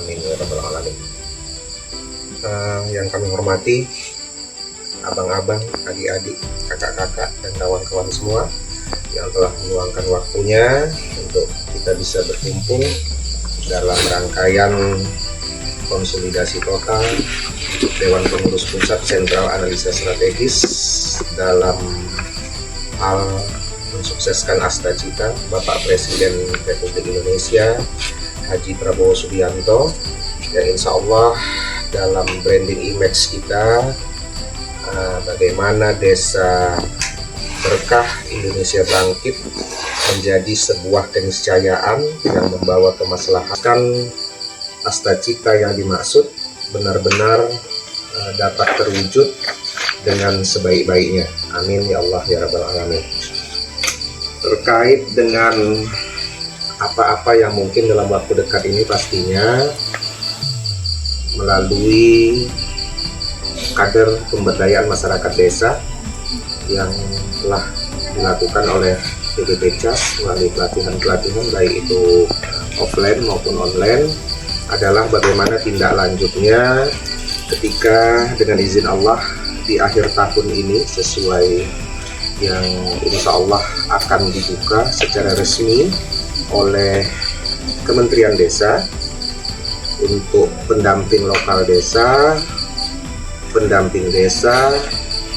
Amin ya rabbal alamin. Yang kami hormati abang-abang, adik-adik, kakak-kakak, dan kawan-kawan semua yang telah meluangkan waktunya untuk kita bisa berkumpul dalam rangkaian konsolidasi total Dewan Pengurus Pusat Sentral Analisa Strategis dalam hal mensukseskan Astacita Bapak Presiden Republik Indonesia Haji Prabowo Subianto, yang insya Allah dalam branding image kita bagaimana desa berkah Indonesia bangkit menjadi sebuah keniscayaan yang membawa kemaslahatan. Astacita yang dimaksud benar-benar dapat terwujud dengan sebaik-baiknya. Amin ya Allah ya rabbal alamin. Terkait dengan apa-apa yang mungkin dalam waktu dekat ini pastinya melalui kader pemberdayaan masyarakat desa yang telah dilakukan oleh PBB CAS melalui pelatihan-pelatihan baik itu offline maupun online, adalah bagaimana tindak lanjutnya ketika dengan izin Allah di akhir tahun ini sesuai yang insya Allah akan dibuka secara resmi oleh Kementerian Desa untuk pendamping lokal desa, pendamping desa,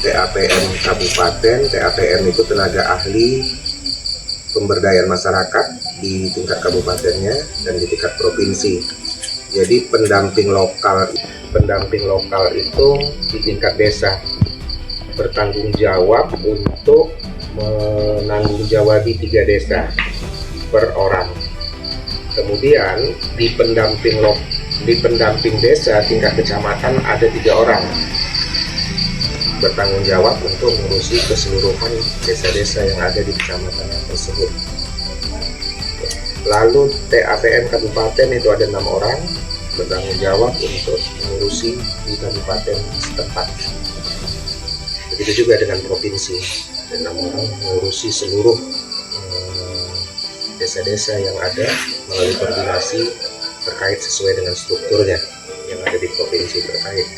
TAPM Kabupaten. TAPM itu tenaga ahli pemberdayaan masyarakat di tingkat kabupatennya dan di tingkat provinsi. Jadi pendamping lokal itu di tingkat desa bertanggung jawab untuk menanggung-jawabi 3 desa per orang. Kemudian di pendamping desa tingkat kecamatan ada 3 orang bertanggung jawab untuk mengurusi keseluruhan desa-desa yang ada di kecamatan tersebut. Lalu TAPM Kabupaten itu ada 6 orang bertanggung jawab untuk mengurusi di kabupaten setempat. Begitu juga dengan provinsi, ada 6 orang mengurusi seluruh desa-desa yang ada melalui koordinasi terkait sesuai dengan strukturnya yang ada di provinsi terkait.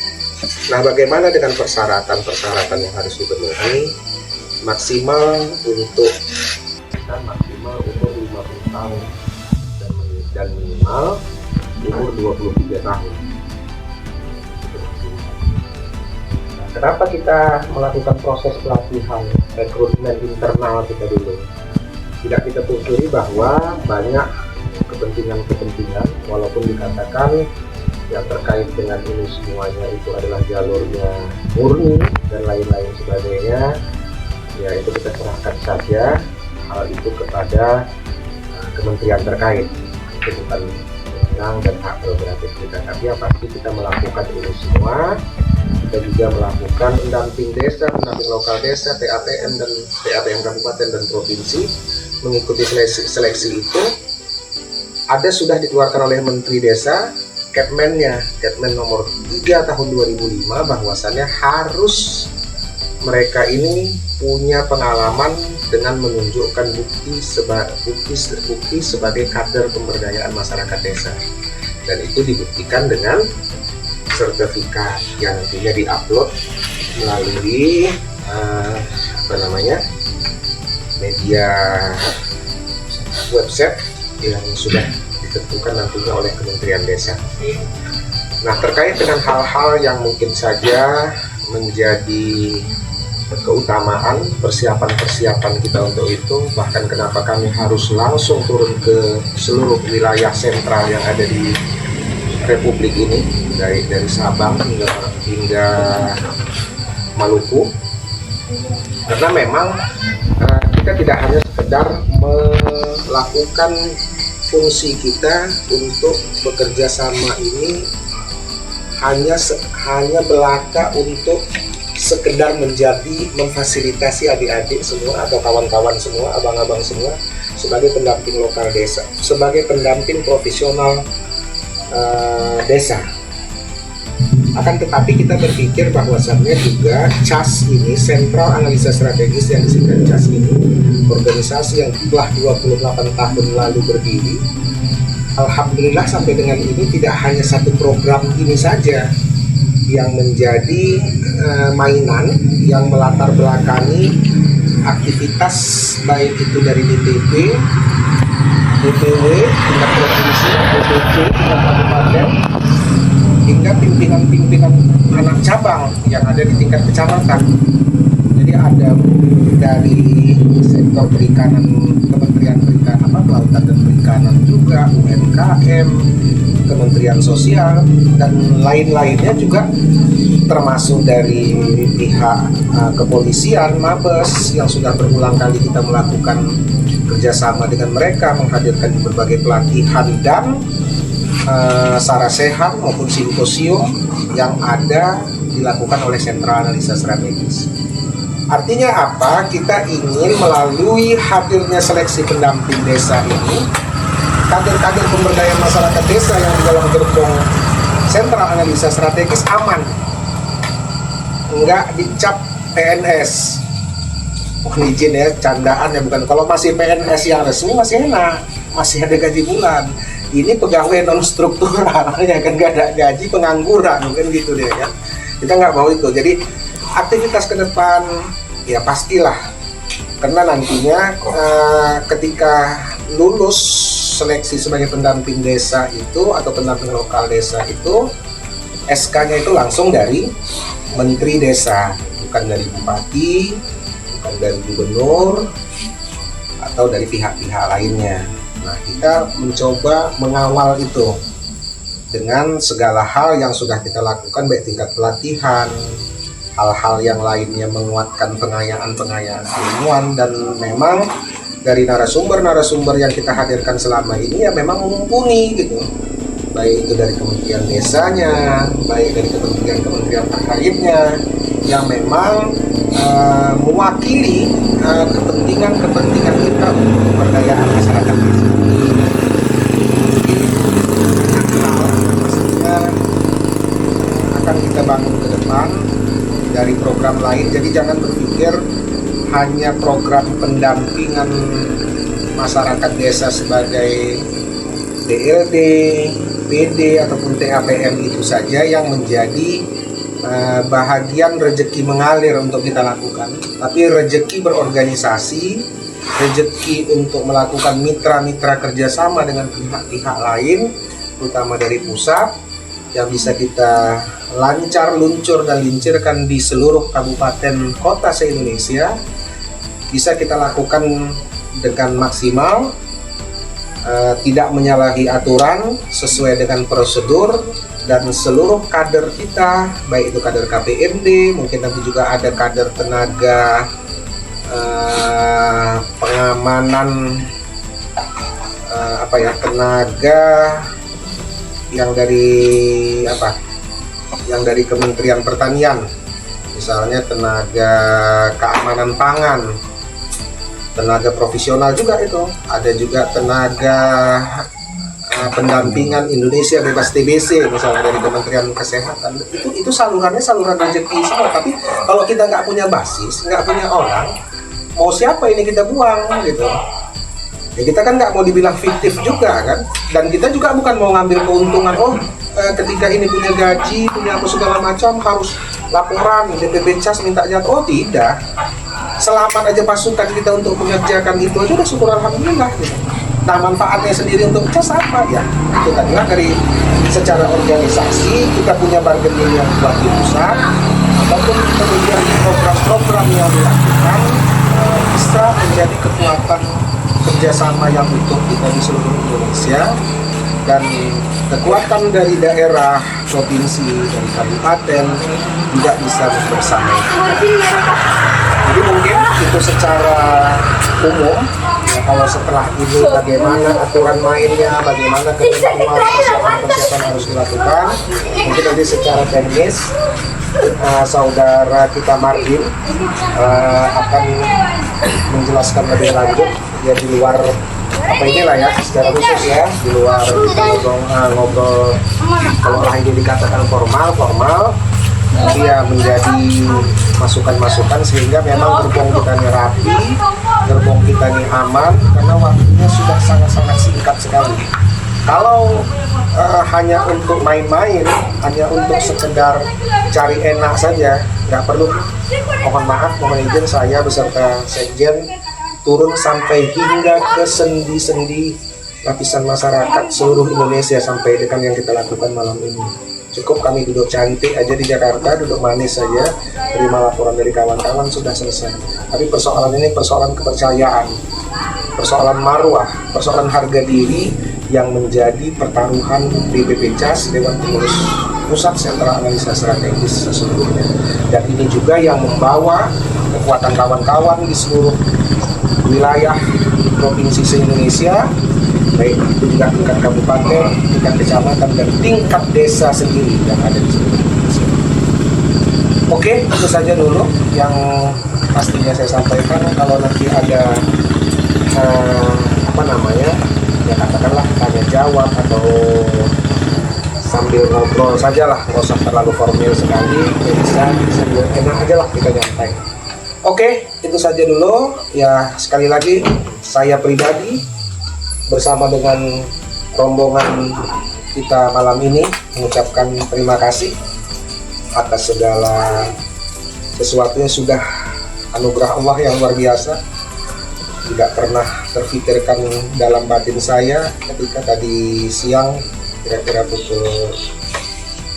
Nah, bagaimana dengan persyaratan-persyaratan yang harus dipenuhi? Maksimal untuk 50 tahun dan minimal umur 23 tahun. Nah, kenapa kita melakukan proses pelatihan rekrutmen internal kita dulu? Tidak kita pungkiri bahwa banyak kepentingan walaupun dikatakan yang terkait dengan ini semuanya itu adalah jalurnya murni dan lain-lain sebagainya, ya itu kita serahkan saja hal itu kepada kementerian terkait. Itu bukan wewenang dan hak prerogatif kita, tapi yang pasti kita melakukan ini semua. Kita juga melakukan pendamping desa, pendamping lokal desa, TAPM dan TAPM kabupaten dan provinsi. Mengikuti seleksi itu ada sudah dikeluarkan oleh Menteri Desa Kepmen nomor 3 tahun 2005 bahwasannya harus mereka ini punya pengalaman dengan menunjukkan bukti sebagai kader pemberdayaan masyarakat desa, dan itu dibuktikan dengan sertifikat yang nantinya diupload melalui media website yang sudah ditentukan nantinya oleh Kementerian Desa. Nah, terkait dengan hal-hal yang mungkin saja menjadi keutamaan persiapan kita untuk itu, bahkan kenapa kami harus langsung turun ke seluruh wilayah sentral yang ada di Republik ini, dari Sabang hingga Maluku, karena memang kita tidak hanya sekedar melakukan fungsi kita untuk bekerja sama ini hanya belaka untuk sekedar memfasilitasi adik-adik semua atau kawan-kawan semua, abang-abang semua sebagai pendamping lokal desa, sebagai pendamping profesional desa. Akan tetapi kita berpikir bahwasannya juga CAS ini, Sentral Analisa Strategis yang disingkat CAS ini, organisasi yang telah 28 tahun lalu berdiri, alhamdulillah sampai dengan ini tidak hanya satu program ini saja yang menjadi mainan yang melatar belakangi aktivitas baik itu dari DPP, DPW, tingkat provinsi, DPC, tingkat kabupaten, hingga pimpinan-pimpinan anak cabang yang ada di tingkat kecamatan. Jadi ada dari sektor perikanan, Kementerian Perikanan, Kelautan dan Perikanan juga, UMKM, Kementerian Sosial, dan lain-lainnya juga, termasuk dari pihak kepolisian, Mabes, yang sudah berulang kali kita melakukan kerjasama dengan mereka, menghadirkan berbagai pelatihan dan sarasehan maupun simposium yang ada dilakukan oleh Sentra Analisa Strategis. Artinya apa? Kita ingin melalui hadirnya seleksi pendamping desa ini, kader-kader pemberdayaan masyarakat desa yang di dalam gerbong Sentra Analisa Strategis aman, enggak dicap PNS. Mohon izin ya, candaan ya, bukan. Kalau masih PNS yang resmi masih enak, masih ada gaji bulan. Ini pegawai non struktural ya kan, nggak ada gaji, pengangguran mungkin gitu deh ya. Kita nggak mau itu. Jadi aktivitas ke depan ya pastilah, karena nantinya ketika lulus seleksi sebagai pendamping desa itu atau pendamping lokal desa itu, SK-nya itu langsung dari Menteri Desa, bukan dari Bupati, bukan dari Gubernur atau dari pihak-pihak lainnya. Nah, kita mencoba mengawal itu dengan segala hal yang sudah kita lakukan, baik tingkat pelatihan, hal-hal yang lainnya, menguatkan pengayaan-pengayaan ilmuwan, dan memang dari narasumber-narasumber yang kita hadirkan selama ini ya memang mumpuni gitu, baik itu dari Kementerian Desanya, baik dari kementerian-kementerian terkaitnya yang memang mewakili kepentingan kita untuk pemberdayaan masyarakat desa. Pastinya akan kita bangun ke depan dari program lain. Jadi jangan berpikir hanya program pendampingan masyarakat desa sebagai DLD, PD ataupun TAPM itu saja yang menjadi bahagian rezeki mengalir untuk kita lakukan, tapi rezeki berorganisasi, rezeki untuk melakukan mitra-mitra kerjasama dengan pihak-pihak lain, terutama dari pusat, yang bisa kita luncur dan lincirkan di seluruh kabupaten kota se-Indonesia, bisa kita lakukan dengan maksimal, tidak menyalahi aturan, sesuai dengan prosedur, dan seluruh kader kita, baik itu kader KPMD, mungkin nanti juga ada kader tenaga pengamanan, tenaga yang dari Kementerian Pertanian, misalnya tenaga keamanan pangan, tenaga profesional juga itu, ada juga tenaga pendampingan Indonesia Bebas TBC misalnya dari Kementerian Kesehatan. Itu saluran rezeki semua. Tapi kalau kita nggak punya basis, nggak punya orang, mau siapa ini kita buang gitu. Ya kita kan nggak mau dibilang fiktif juga kan, dan kita juga bukan mau ngambil keuntungan. Ketika ini punya gaji, punya apa segala macam, harus laporan DPP Cas minta jatuh. Tidak. Selamat aja pasukan kita untuk mengerjakan itu aja udah syukur alhamdulillah gitu. Nah, manfaatnya sendiri untuk Cas apa ya? Itu tadilah dari secara organisasi kita punya bargaining yang kuat di pusat, ataupun kemudian program-program yang dilakukan bisa menjadi kekuatan kerjasama yang utuh kita di seluruh Indonesia, dan kekuatan dari daerah, provinsi, dari kabupaten juga bisa bersama. Jadi mungkin itu secara umum. Ya, kalau setelah ini bagaimana aturan mainnya, bagaimana ketentuan persiapan harus dilakukan, mungkin nanti secara teknis saudara kita Martin akan menjelaskan lebih lanjut ya di luar secara khusus ya, di luar kita ngobrol kalau lah ini dikatakan formal, tapi ya menjadi masukan-masukan sehingga memang gerbong kita ini rapi, gerbong kita ini aman, karena waktunya sudah sangat-sangat singkat sekali. Kalau hanya untuk main-main, hanya untuk sekedar cari enak saja, nggak perlu. Mohon maaf, mohon izin saya beserta Sekjen turun sampai hingga ke sendi-sendi lapisan masyarakat seluruh Indonesia sampai dengan yang kita lakukan malam ini. Cukup kami duduk cantik aja di Jakarta, duduk manis saja, terima laporan dari kawan-kawan, sudah selesai. Tapi persoalan ini persoalan kepercayaan, persoalan marwah, persoalan harga diri yang menjadi pertaruhan DPP CAS, Dewan Pengurus Pusat Sentra Analisa Strategis sesungguhnya. Dan ini juga yang membawa kekuatan kawan-kawan di seluruh wilayah provinsi se-Indonesia, baik itu juga tingkat kabupaten, tingkat kecamatan, dan tingkat desa sendiri yang ada di seluruh Indonesia. Oke, itu saja dulu yang pastinya saya sampaikan. Kalau nanti ada ya katakanlah tanya jawab atau sambil ngobrol saja lah, nggak usah terlalu formal sekali, ya bisa enak aja lah kita nyantai. Oke, itu saja dulu ya. Sekali lagi saya pribadi bersama dengan rombongan kita malam ini mengucapkan terima kasih atas segala sesuatunya, sudah anugerah Allah yang luar biasa. Tidak pernah terfikirkan dalam batin saya ketika tadi siang kira-kira pukul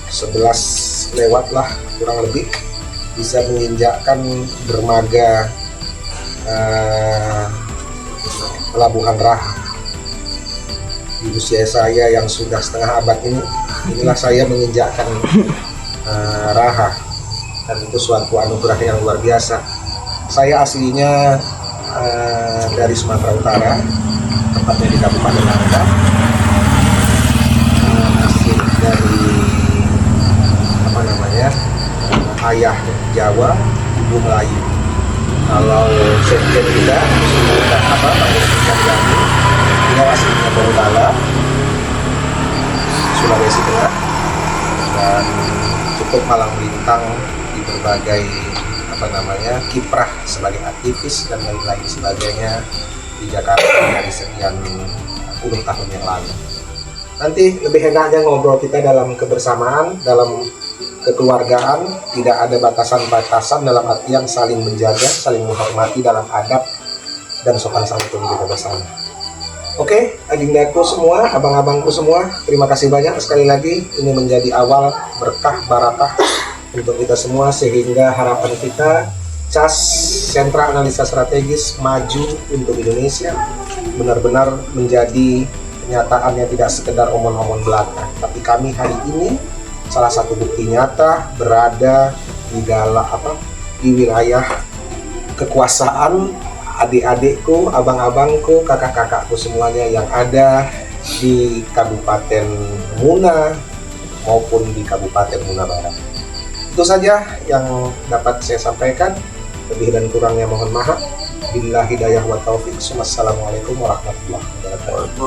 11 lewat lah kurang lebih bisa menginjakkan dermaga Pelabuhan Raha. Di usia saya yang sudah setengah abad ini, inilah saya menginjakkan Raha, dan itu suatu anugerah yang luar biasa. Saya aslinya dari Sumatera Utara, tepatnya di Kabupaten Langkat, asli dari ayah Jawa, ibu Melayu. Kalau Sekjen kita sudah dia aslinya Donggala, Sulawesi Tengah, dan cukup malang melintang di berbagai kiprah sebagai aktivis dan lain-lain sebagainya di Jakarta dari sekian puluh tahun yang lalu. Nanti lebih enaknya ngobrol kita dalam kebersamaan, dalam kekeluargaan, tidak ada batasan-batasan dalam artian saling menjaga, saling menghormati dalam adab dan sopan santun kita bersama. Oke, adindaku semua, abang-abangku semua, terima kasih banyak sekali lagi. Ini menjadi awal berkah barakah untuk kita semua, sehingga harapan kita CAS, Sentra Analisa Strategis, maju untuk Indonesia, benar-benar menjadi kenyataan yang tidak sekedar omong-omong belaka. Tapi kami hari ini salah satu bukti nyata berada di wilayah kekuasaan adik-adikku, abang-abangku, kakak-kakakku semuanya yang ada di Kabupaten Muna maupun di Kabupaten Muna Barat. Itu saja yang dapat saya sampaikan. Lebih dan kurangnya mohon maaf. Billahi hidayah wa taufik. Wassalamualaikum warahmatullahi wabarakatuh.